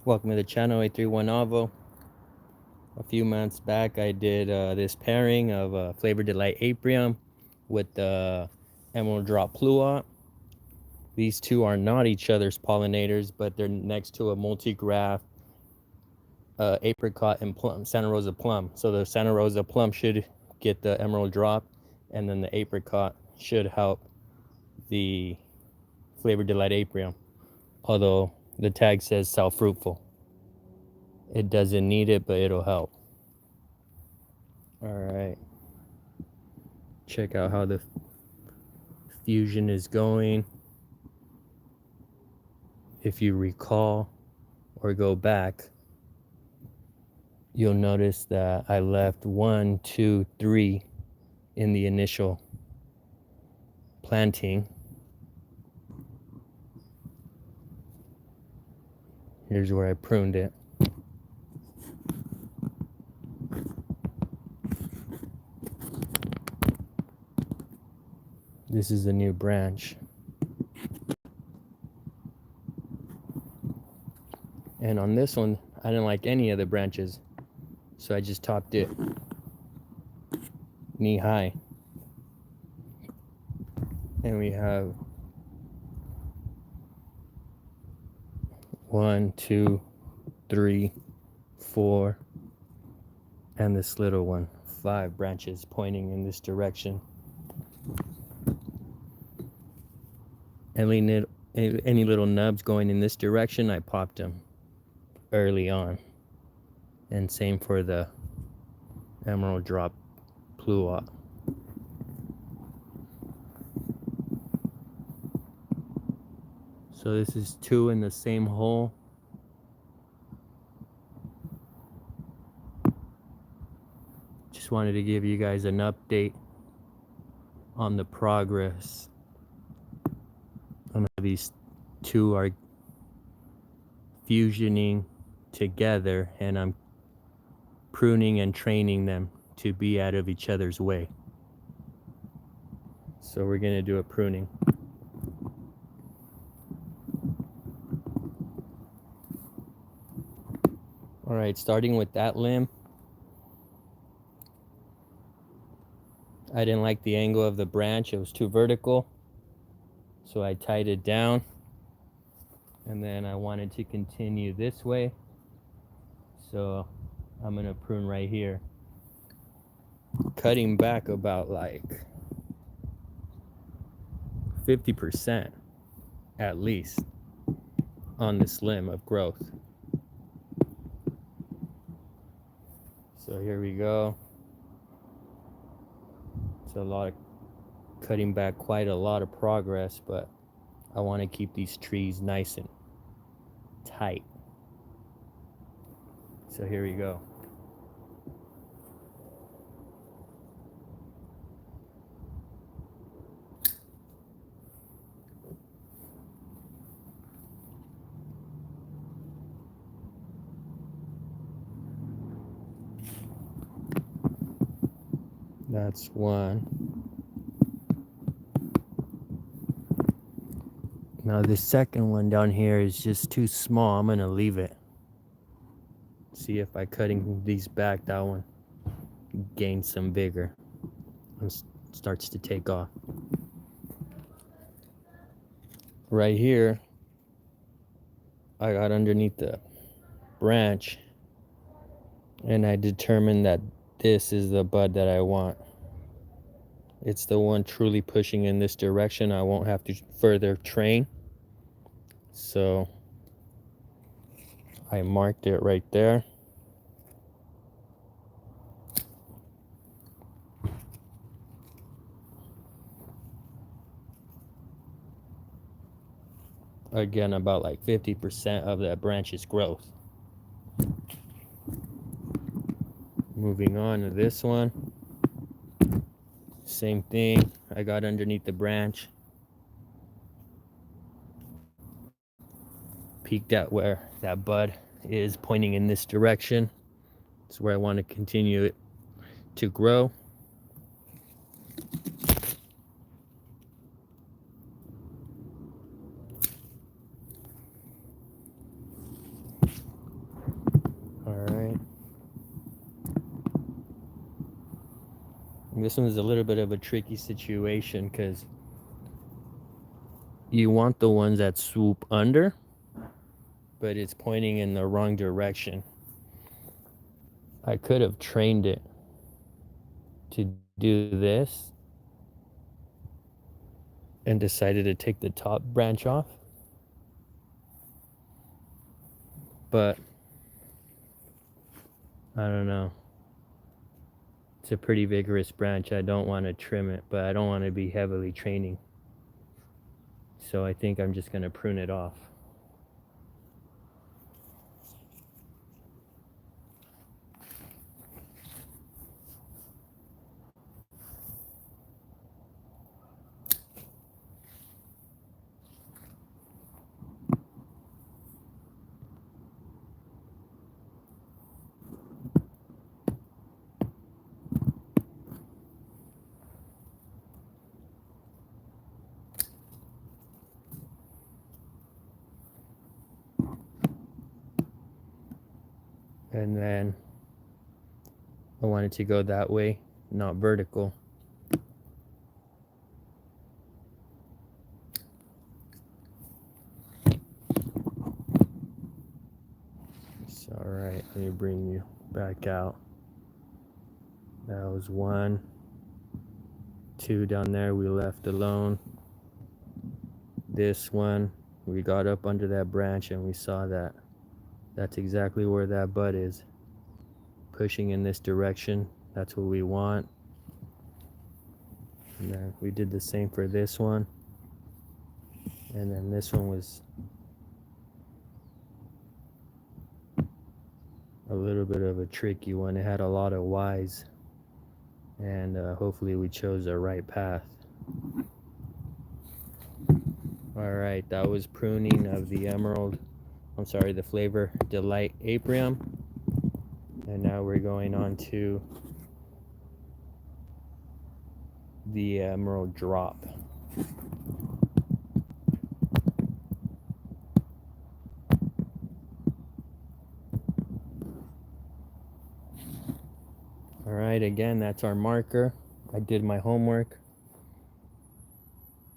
Welcome to the channel, A31 Avo. A few months back I did this pairing of Flavor Delight Aprium with the Emerald Drop Pluot. These two are not each other's pollinators, but they're next to a multi-graft apricot and plum, Santa Rosa plum. So the Santa Rosa plum should get the Emerald Drop, and then the apricot should help the Flavor Delight Aprium, although the tag says self-fruitful. It doesn't need it, but it'll help. All right, check out how the fusion is going. If you recall or go back, you'll notice that I left 1, 2, 3 in the initial planting. Here's where I pruned it. This is a new branch. And on this one, I didn't like any of the branches, so I just topped it knee high. And we have 1, 2, 3, 4, and this little one, 5 branches pointing in this direction. Any little nubs going in this direction, I popped them early on. And same for the Emerald Drop Pluot. So this is 2 in the same hole. Just wanted to give you guys an update on the progress. These 2 are fusioning together, and I'm pruning and training them to be out of each other's way. So we're going to do a pruning. All right, starting with that limb. I didn't like the angle of the branch. It was too vertical. So I tied it down. And then I wanted to continue this way. So I'm going to prune right here. Cutting back about like 50% at least on this limb of growth. So here we go. It's a lot of cutting back, quite a lot of progress, but I want to keep these trees nice and tight. So here we go. That's one. Now this second one down here is just too small. I'm gonna leave it. See if by cutting these back, that one gains some vigor and starts to take off. Right here, I got underneath the branch, and I determined that this is the bud that I want. It's the one truly pushing in this direction. I won't have to further train. So I marked it right there. Again, about like 50% of that branch's growth. Moving on to this one. Same thing. I got underneath the branch. Peeked at where that bud is pointing in this direction. It's where I want to continue it to grow. This one's a little bit of a tricky situation because you want the ones that swoop under, but it's pointing in the wrong direction. I could have trained it to do this and decided to take the top branch off, but I don't know. It's a pretty vigorous branch. I don't want to trim it, but I don't want to be heavily training. So I think I'm just going to prune it off. And then I want it to go that way, not vertical. So, all right, let me bring you back out. That was 1, 2 down there we left alone. This one, we got up under that branch and we saw that. That's exactly where that bud is. Pushing in this direction, that's what we want. And then we did the same for this one. And then this one was a little bit of a tricky one. It had a lot of Y's. And hopefully we chose the right path. All right, that was pruning of the the Flavor Delight Aprium. And now we're going on to the Emerald Drop. All right, again, that's our marker. I did my homework.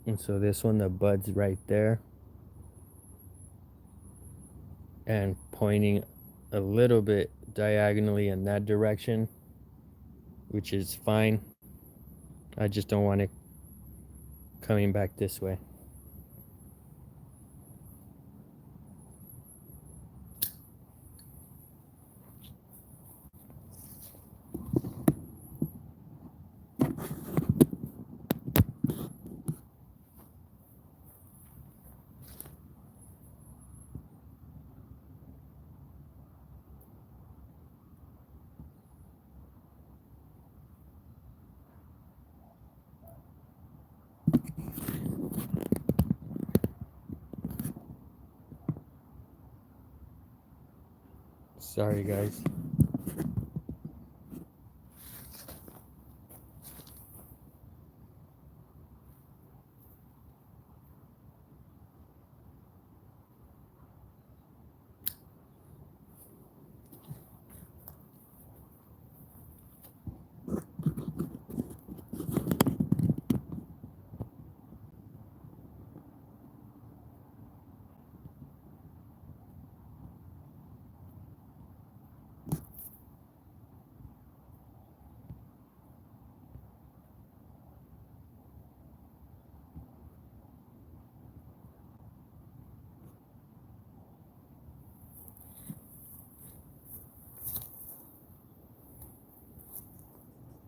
And so this one, the bud's right there. And pointing a little bit diagonally in that direction, which is fine. I just don't want it coming back this way. Sorry, guys.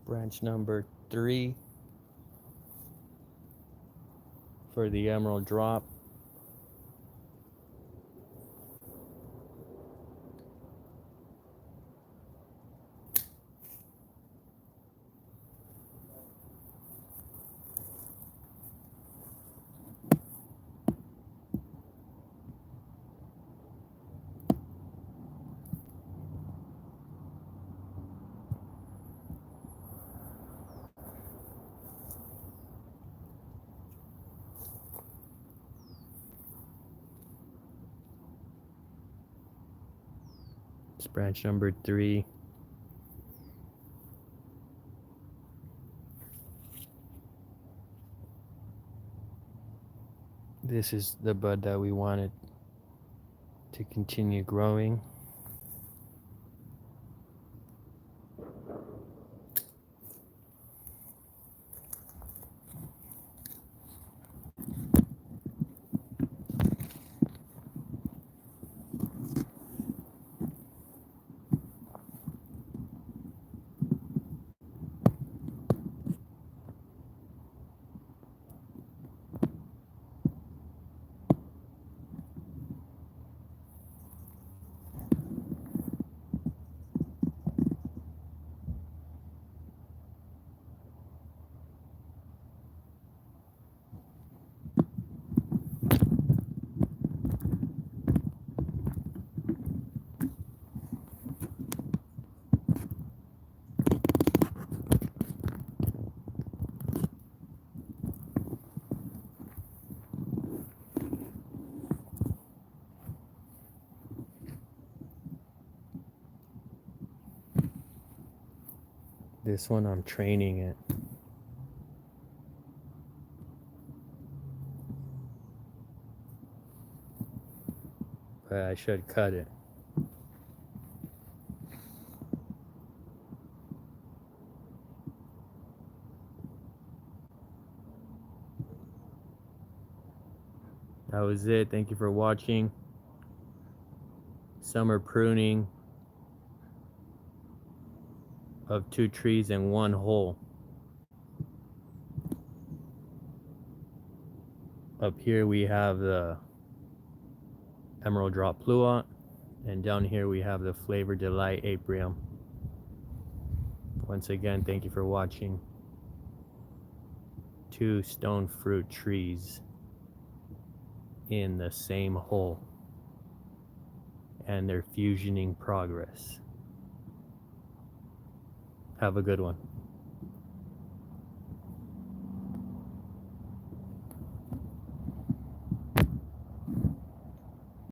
Branch number 3 for the Emerald Drop. It's branch number 3. This is the bud that we wanted to continue growing. This one I'm training it. But I should cut it. That was it. Thank you for watching. Summer pruning of 2 trees in 1 hole. Up here we have the Emerald Drop Pluot, and down here we have the Flavor Delight Aprium. Once again, thank you for watching. 2 stone fruit trees in the same hole, and they're fusioning progress. Have a good one.